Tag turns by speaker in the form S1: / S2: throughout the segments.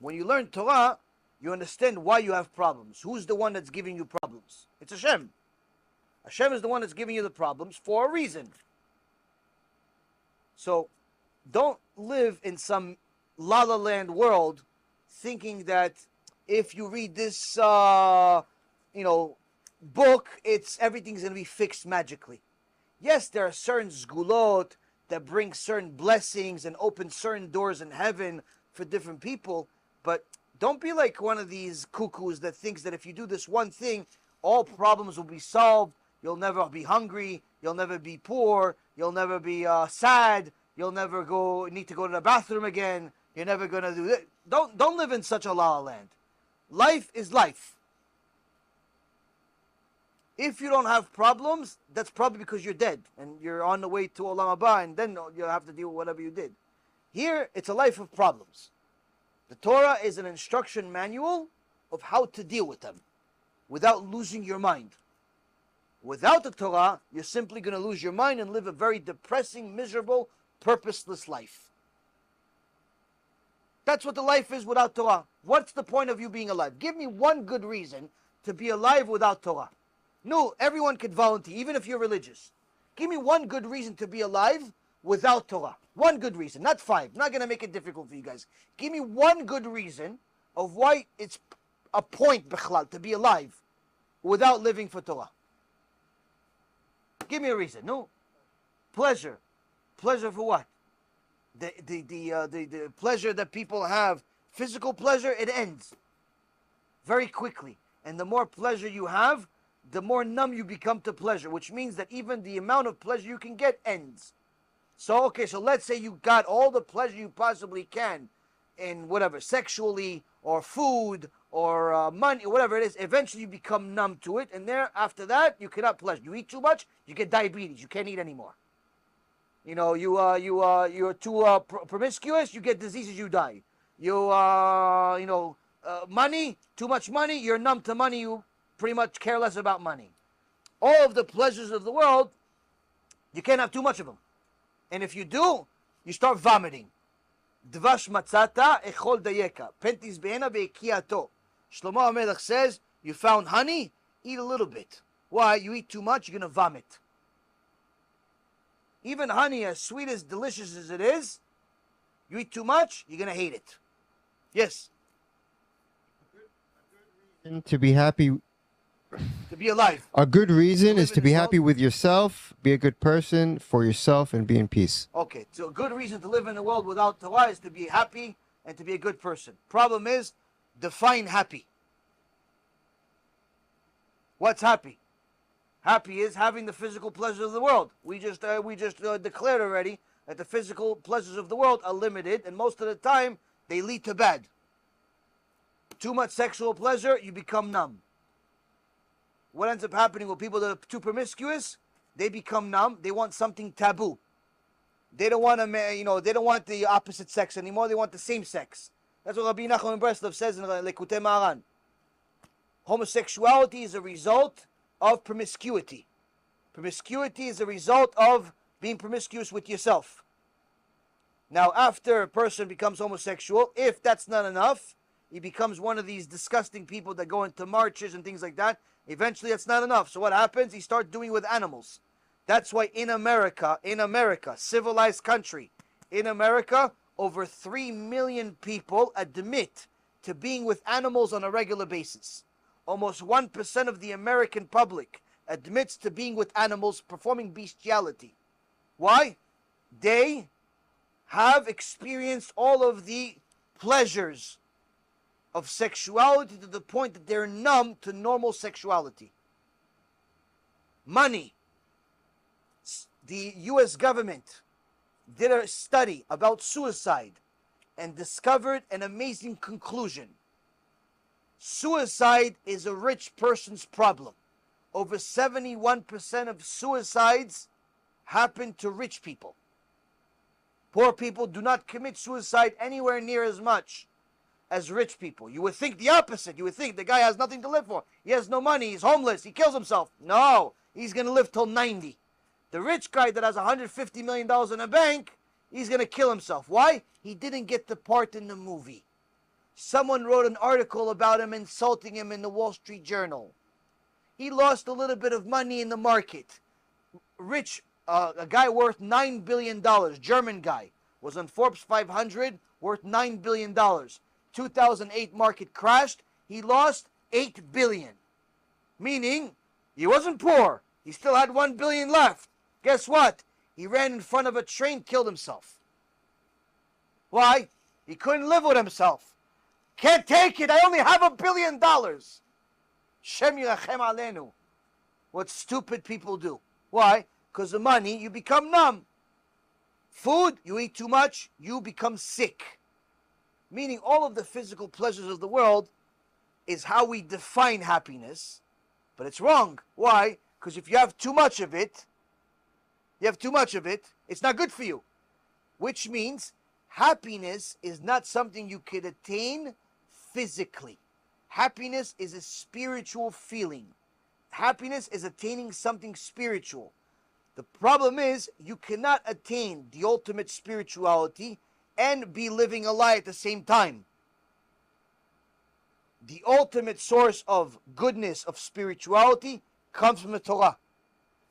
S1: When you learn Torah, you understand why you have problems. Who's the one that's giving you problems? It's Hashem. Hashem is the one that's giving you the problems for a reason. So don't live in some la la land world thinking that if you read this book, everything's going to be fixed magically. Yes, there are certain zgulot that bring certain blessings and open certain doors in heaven for different people, but don't be like one of these cuckoos that thinks that if you do this one thing, all problems will be solved. You'll never be hungry. You'll never be poor. You'll never be sad. You'll never need to go to the bathroom again. You're never going to do it. Don't live in such a la la land. Life is life. If you don't have problems, that's probably because you're dead and you're on the way to Olam Haba, and then you'll have to deal with whatever you did. Here, it's a life of problems. The Torah is an instruction manual of how to deal with them without losing your mind. Without the Torah, you're simply going to lose your mind and live a very depressing, miserable, purposeless life. That's what the life is without Torah. What's the point of you being alive? Give me one good reason to be alive without Torah. No, everyone could volunteer, even if you're religious. Give me one good reason to be alive without Torah. One good reason, not five. I'm not going to make it difficult for you guys. Give me one good reason of why it's a point, bichlal, to be alive without living for Torah. Give me a reason. No. Pleasure. Pleasure for what? The pleasure that people have, physical pleasure, it ends very quickly. And the more pleasure you have, the more numb you become to pleasure, which means that even the amount of pleasure you can get ends. So let's say you got all the pleasure you possibly can in whatever, sexually, or food, or money, whatever it is. Eventually you become numb to it, and after that, you cannot pleasure. You eat too much, you get diabetes. You can't eat anymore. You're too promiscuous, you get diseases, you die. Money, too much money, you're numb to money, you pretty much care less about money. All of the pleasures of the world, you can't have too much of them. And if you do, you start vomiting. Dvash matzata echol dayeka. Pentis be'ena ve'ekiato. Shlomo HaMelech says, you found honey, eat a little bit. Why? You eat too much, you're going to vomit. Even honey, as sweet, as delicious as it is, you eat too much, you're going to hate it. Yes?
S2: To be happy.
S1: To be alive.
S2: A good reason is to be happy with yourself, be a good person for yourself, and be in peace.
S1: Okay, so a good reason to live in a world without Torah is to be happy and to be a good person. Problem is, define happy. What's happy? Happy is having the physical pleasures of the world. We just declared already that the physical pleasures of the world are limited, and most of the time they lead to bad. Too much sexual pleasure, you become numb. What ends up happening with people that are too promiscuous? They become numb. They want something taboo. They don't want they don't want the opposite sex anymore. They want the same sex. That's what Rabbi Nachman Breslov says in Lekutei Maharan. Homosexuality is a result of promiscuity. Promiscuity is a result of being promiscuous with yourself. Now, after a person becomes homosexual, if that's not enough, he becomes one of these disgusting people that go into marches and things like that. Eventually, that's not enough. So what happens? He starts doing it with animals. That's why in America, civilized country, in America, over 3 million people admit to being with animals on a regular basis. Almost 1% of the American public admits to being with animals, performing bestiality. Why? They have experienced all of the pleasures of sexuality to the point that they're numb to normal sexuality. Money. The US government did a study about suicide and discovered an amazing conclusion. Suicide is a rich person's problem. Over 71% of suicides happen to rich people. Poor people do not commit suicide anywhere near as much as rich people. You would think the opposite. You would think the guy has nothing to live for. He has no money. He's homeless. He kills himself. No, he's going to live till 90. The rich guy that has $150 million in a bank, he's going to kill himself. Why? He didn't get the part in the movie. Someone wrote an article about him, insulting him in the Wall Street Journal. He lost a little bit of money in the market. Rich, a guy worth $9 billion, German guy, was on Forbes 500, worth $9 billion. 2008 market crashed. He lost $8 billion. Meaning, he wasn't poor. He still had $1 billion left. Guess what? He ran in front of a train, killed himself. Why? He couldn't live with himself. Can't take it. I only have $1 billion. Shem yirachem aleinu. What stupid people do. Why? Because of money, you become numb. Food, you eat too much, you become sick. Meaning all of the physical pleasures of the world is how we define happiness. But it's wrong. Why? Because if you have too much of it, it's not good for you. Which means happiness is not something you could attain physically. Happiness is a spiritual feeling. Happiness is attaining something spiritual. The problem is you cannot attain the ultimate spirituality and be living a lie at the same time. The ultimate source of goodness, of spirituality, comes from the Torah.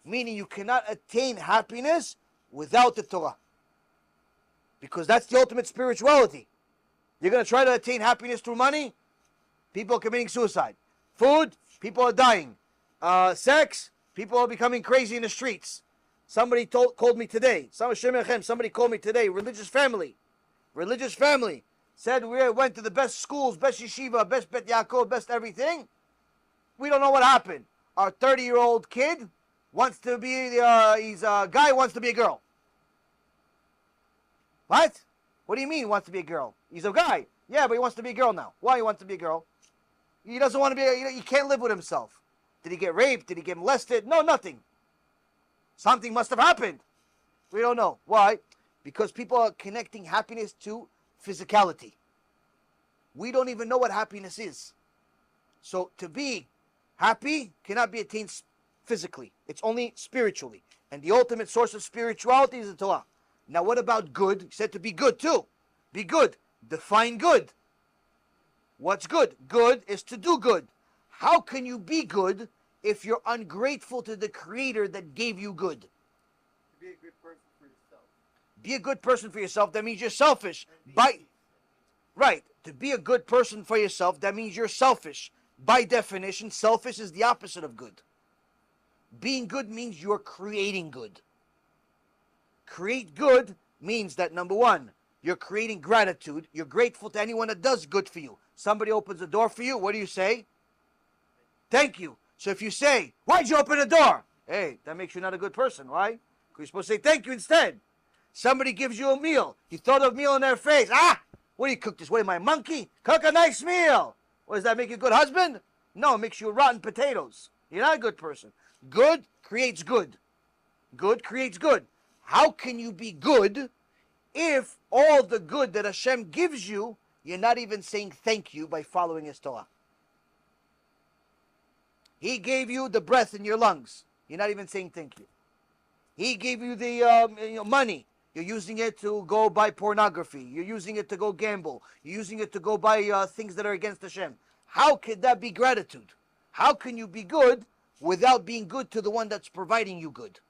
S1: Meaning you cannot attain happiness without the Torah. Because that's the ultimate spirituality. You're going to try to attain happiness through money? People are committing suicide. Food? People are dying. Sex? People are becoming crazy in the streets. Somebody called me today. Somebody called me today. Religious family. Said we went to the best schools, best yeshiva, best Bet Yaakov, best everything. We don't know what happened. Our 30-year-old kid wants to be, he's a guy, wants to be a girl. What? What do you mean he wants to be a girl? He's a guy. Yeah, but he wants to be a girl now. Why he wants to be a girl? He doesn't want to be, he can't live with himself. Did he get raped? Did he get molested? No, nothing. Something must have happened. We don't know. Why? Because people are connecting happiness to physicality. We don't even know what happiness is. So to be happy cannot be attained physically. It's only spiritually. And the ultimate source of spirituality is the Torah. Now what about good? He said to be good too. Be good. Define good. What's good? Good is to do good. How can you be good if you're ungrateful to the Creator that gave you good?
S2: To be a good person for yourself.
S1: Be a good person for yourself, that means you're selfish. Right. To be a good person for yourself, that means you're selfish. By definition, selfish is the opposite of good. Being good means you're creating good. Create good means that, number one, you're creating gratitude. You're grateful to anyone that does good for you. Somebody opens the door for you. What do you say? Thank you. So if you say, why'd you open the door? Hey, that makes you not a good person. Why? Because you're supposed to say thank you instead. Somebody gives you a meal. You throw the meal in their face. What do you cook this? What am I, a monkey? Cook a nice meal. What, does that make you a good husband? No, it makes you rotten potatoes. You're not a good person. Good creates good. Good creates good. How can you be good if all the good that Hashem gives you, you're not even saying thank you by following His Torah? He gave you the breath in your lungs. You're not even saying thank you. He gave you the money. You're using it to go buy pornography. You're using it to go gamble. You're using it to go buy things that are against Hashem. How could that be gratitude? How can you be good without being good to the one that's providing you good?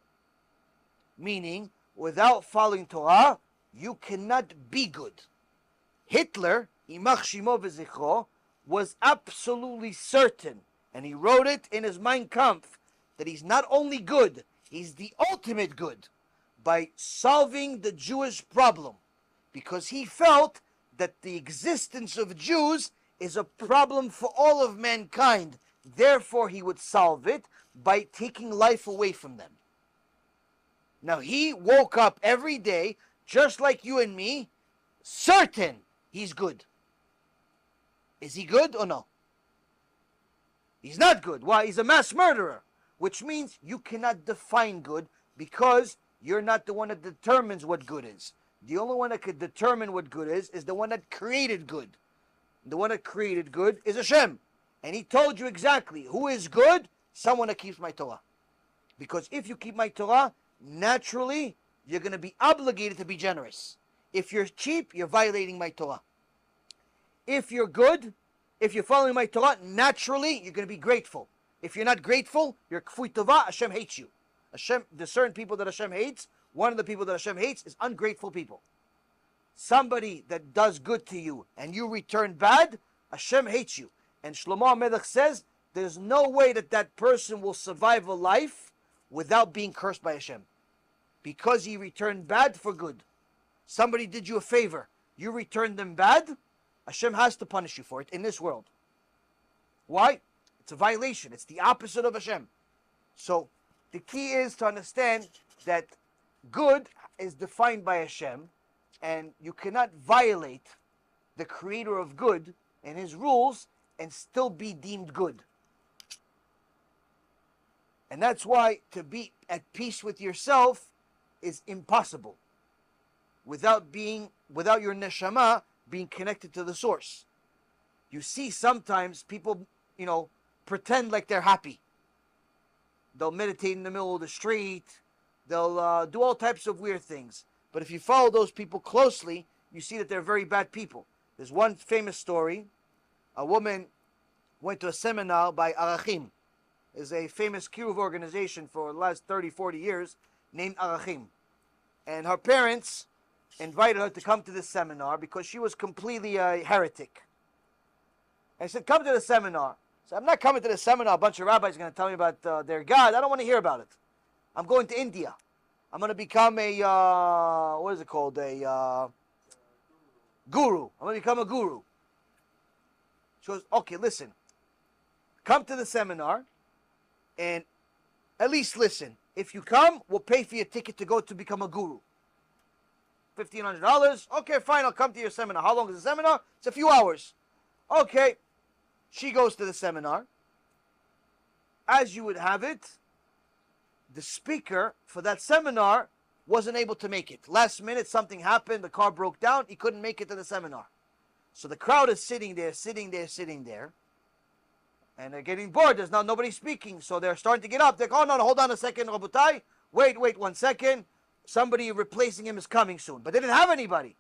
S1: Meaning, without following Torah, you cannot be good. Hitler, Imach Shimo v'zichro, was absolutely certain, and he wrote it in his Mein Kampf, that he's not only good, he's the ultimate good, by solving the Jewish problem, because he felt that the existence of Jews is a problem for all of mankind. Therefore, he would solve it by taking life away from them. Now, he woke up every day, just like you and me, certain he's good. Is he good or no? He's not good. Why? He's a mass murderer, which means you cannot define good because you're not the one that determines what good is. The only one that could determine what good is the one that created good. The one that created good is Hashem. And He told you exactly who is good? Someone that keeps my Torah. Because if you keep my Torah, naturally, you're going to be obligated to be generous. If you're cheap, you're violating my Torah. If you're good, if you're following my Torah, naturally you're going to be grateful. If you're not grateful, you're kfui tova, Hashem hates you. The certain people that Hashem hates, one of the people that Hashem hates is ungrateful people. Somebody that does good to you and you return bad, Hashem hates you. And Shlomo HaMelech says, there's no way that that person will survive a life without being cursed by Hashem. Because he returned bad for good. Somebody did you a favor. You returned them bad, Hashem has to punish you for it in this world. Why? It's a violation. It's the opposite of Hashem. So, the key is to understand that good is defined by Hashem, and you cannot violate the creator of good and his rules and still be deemed good. And that's why to be at peace with yourself is impossible without your neshama being connected to the source. You see sometimes people, pretend like they're happy. They'll meditate in the middle of the street. They'll do all types of weird things. But if you follow those people closely, you see that they're very bad people. There's one famous story. A woman went to a seminar by Arachim. There's a famous kiruv organization for the last 30, 40 years named Arachim. And her parents invited her to come to this seminar because she was completely a heretic. And she said, come to the seminar. So I'm not coming to the seminar. A bunch of rabbis are going to tell me about their God. I don't want to hear about it. I'm going to India. I'm going to become a, what is it called? A guru. I'm going to become a guru. She goes, okay, listen. Come to the seminar and at least listen. If you come, we'll pay for your ticket to go to become a guru. $1,500. Okay, fine, I'll come to your seminar. How long is the seminar? It's a few hours. Okay. She goes to the seminar. As you would have it, the speaker for that seminar wasn't able to make it. Last minute, something happened. The car broke down. He couldn't make it to the seminar. So the crowd is sitting there. And they're getting bored. There's now nobody speaking. So they're starting to get up. They're like, oh, no, hold on a second, Rabotai. Wait 1 second. Somebody replacing him is coming soon. But they didn't have anybody.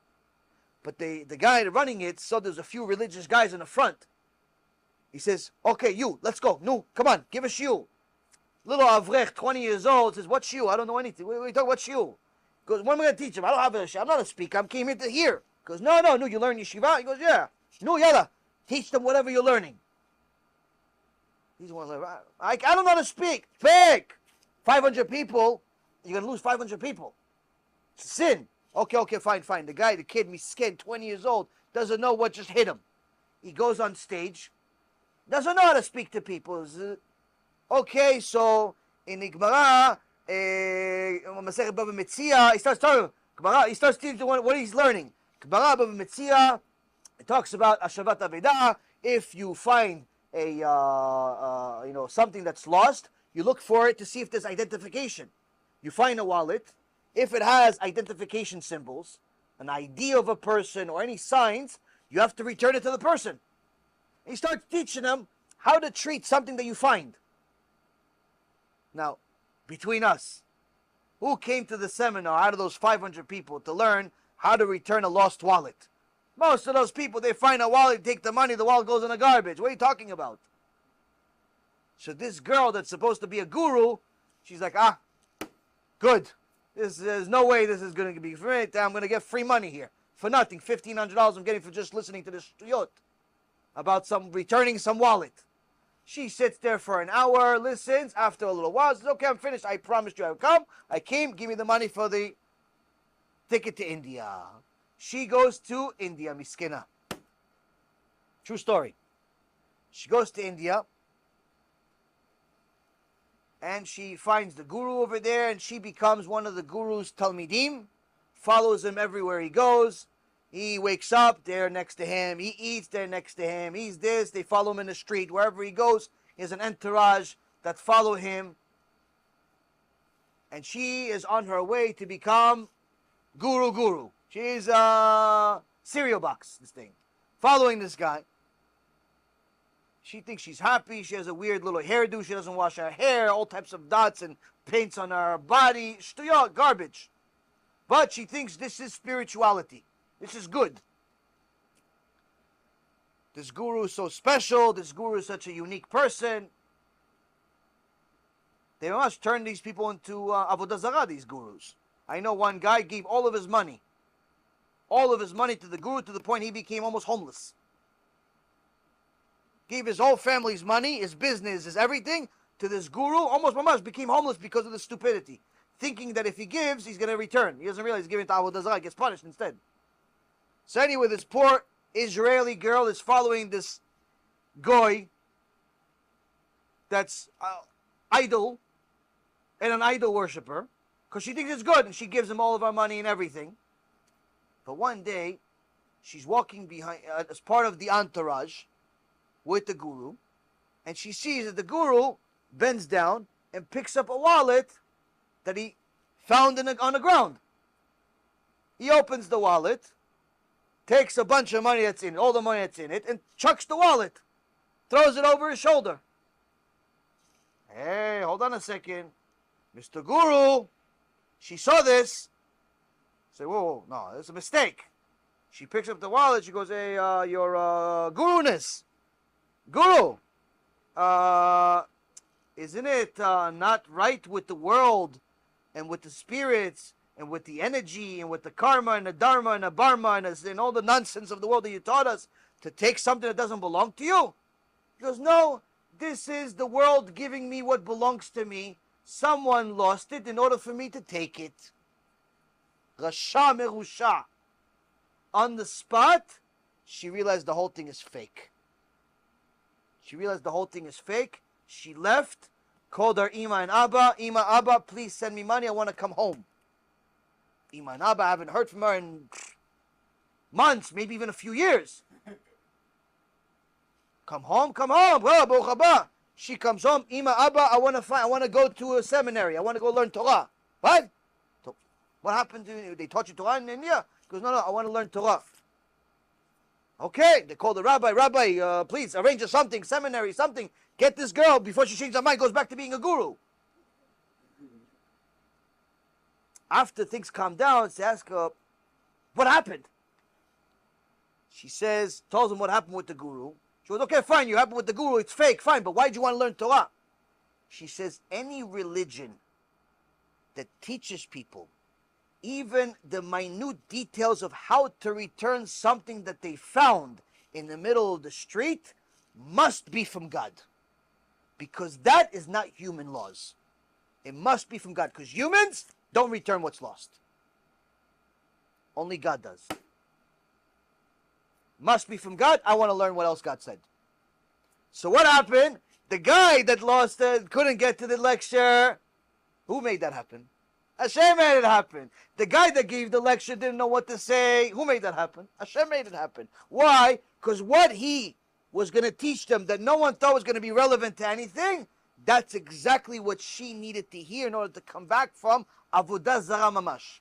S1: But the guy running it saw there's a few religious guys in the front. He says, okay, you, let's go. No, come on, give a shiur. Little Avrech, 20 years old, says, what shiur? I don't know anything. What are you talking about shiur? He goes, what am I going to teach him? I don't have a shiur. I'm not a speaker. I came here to hear. He goes, no, you learn yeshiva? He goes, yeah. No, yalla. Teach them whatever you're learning. He's one like, I don't know how to speak. Speak. 500 people. You're going to lose 500 people. It's a sin. Okay, fine. The kid, miskin, 20 years old, doesn't know what just hit him. He goes on stage, doesn't know how to speak to people. Okay, so in the Gemara, Masechet Bava Metzia, he starts talking. He starts teaching what he's learning. Gemara Bava Metzia, it talks about Ashavat Avedah. If you find a something that's lost, you look for it to see if there's identification. You find a wallet. If it has identification symbols, an ID of a person or any signs, you have to return it to the person. He starts teaching them how to treat something that you find. Now, between us, who came to the seminar out of those 500 people to learn how to return a lost wallet? Most of those people, they find a wallet, take the money, the wallet goes in the garbage. What are you talking about? So this girl that's supposed to be a guru, she's like, good. There's no way this is going to be free. I'm going to get free money here. For nothing. $1,500 I'm getting for just listening to this shtuyot about returning some wallet. She sits there for an hour, listens. After a little while, says, okay, I'm finished. I promised you I would come. I came. Give me the money for the ticket to India. She goes to India, miskina. True story. She goes to India. And she finds the guru over there, and she becomes one of the guru's talmidim, follows him everywhere he goes. He wakes up, they're next to him. He eats, they're next to him. He's this, they follow him in the street. Wherever he goes, he has an entourage that follow him. And she is on her way to become guru. She's a cereal box, this thing, following this guy. She thinks she's happy. She has a weird little hairdo. She doesn't wash her hair. All types of dots and paints on her body. Shtuyot, garbage. But she thinks this is spirituality. This is good. This guru is so special. This guru is such a unique person. They must turn these people into avodah zarah, these gurus. I know one guy gave all of his money to the guru to the point he became almost homeless. Gave his whole family's money, his business, his everything to this guru. Almost mamash became homeless because of the stupidity. Thinking that if he gives, he's going to return. He doesn't realize he's giving to avodah zarah, gets punished instead. So anyway, this poor Israeli girl is following this goy that's idol and an idol worshiper because she thinks it's good and she gives him all of our money and everything. But one day, she's walking behind as part of the entourage with the guru, and she sees that the guru bends down and picks up a wallet that he found on the ground. He opens the wallet, takes a bunch of money that's in it, all the money that's in it, and chucks the wallet. Throws it over his shoulder. Hey, hold on a second. Mr. Guru, she saw this. Say, whoa, no, it's a mistake. She picks up the wallet. She goes, hey, your guruness. Guru, isn't it not right with the world and with the spirits and with the energy and with the karma and the dharma and the barma and all the nonsense of the world that you taught us to take something that doesn't belong to you? He goes, no, this is the world giving me what belongs to me. Someone lost it in order for me to take it. Rasha merusha. On the spot, she realized the whole thing is fake. She left, called her Ima and Abba. Ima, Abba, please send me money. I want to come home. Ima and Abba, I haven't heard from her in months, maybe even a few years. Come home. Well, she comes home. Ima, Abba, I want to go to a seminary. I want to go learn Torah. What? What happened to you? They taught you Torah in India? He goes, no, I want to learn Torah. Okay, they call the rabbi. Rabbi, please arrange something, seminary, something. Get this girl before she changes her mind, goes back to being a guru. After things calm down, they ask her, what happened? She says, tells him what happened with the guru. She goes, okay, fine, you happened with the guru, it's fake, fine, but why do you want to learn Torah? She says, any religion that teaches people even the minute details of how to return something that they found in the middle of the street must be from God. Because that is not human laws. It must be from God. Because humans don't return what's lost. Only God does. Must be from God. I want to learn what else God said. So what happened? The guy that lost it couldn't get to the lecture. Who made that happen? Hashem made it happen. The guy that gave the lecture didn't know what to say. Who made that happen? Hashem made it happen. Why? Because what he was going to teach them that no one thought was going to be relevant to anything, that's exactly what she needed to hear in order to come back from Avodah Zarah Mamash.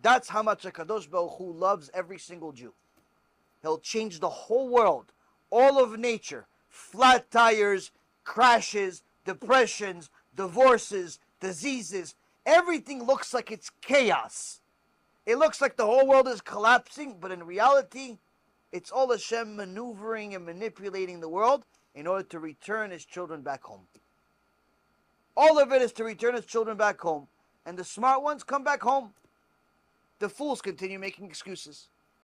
S1: That's how much HaKadosh Baruch Hu loves every single Jew. He'll change the whole world, all of nature, flat tires, crashes, depressions, divorces, diseases. Everything looks like it's chaos. It looks like the whole world is collapsing, but in reality, it's all Hashem maneuvering and manipulating the world in order to return his children back home. All of it is to return his children back home. And the smart ones come back home. The fools continue making excuses.